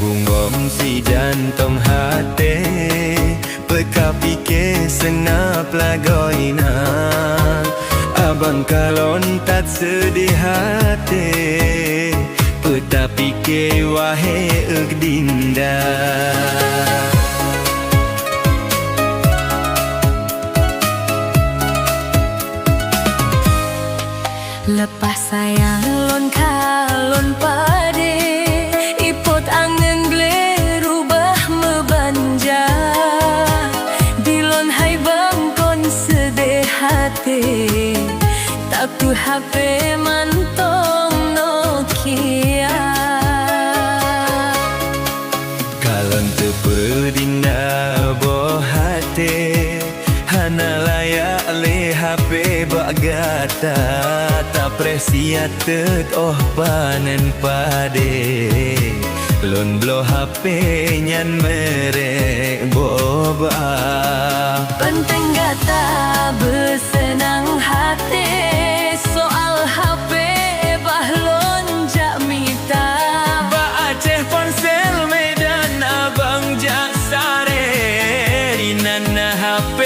Bungom si jantung hati Pekapi ke senap lagoina Abang kalon tak sedih hati Petapi ke wahe dinda. Lepas sayang lon kalon pade Ipot angin gle rubah mebanja Dilon hai bangkon sedih hati Tapi HP mantong Nokia Kalon tepur dinda boh hati Hana layak le HP bagata Tak presiatet oh panen pade Lon blow HP nyan merek boba Penting gata bersenang hati Soal HP bahlon jak mita Ba Aceh ponsel Medan abang jak sare Dinana HP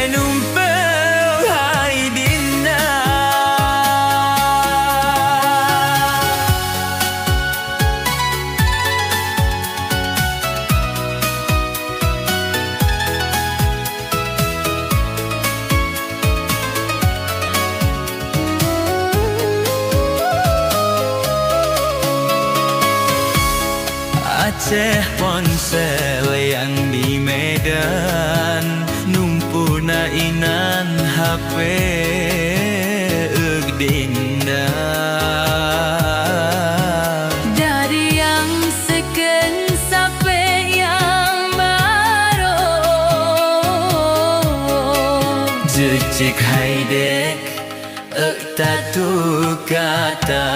numpel hai dinda. Aceh ponsel yang di Medan Numpuna inan HP dinda. Dari yang seken sampai yang baru Jejik haidek tak tu kata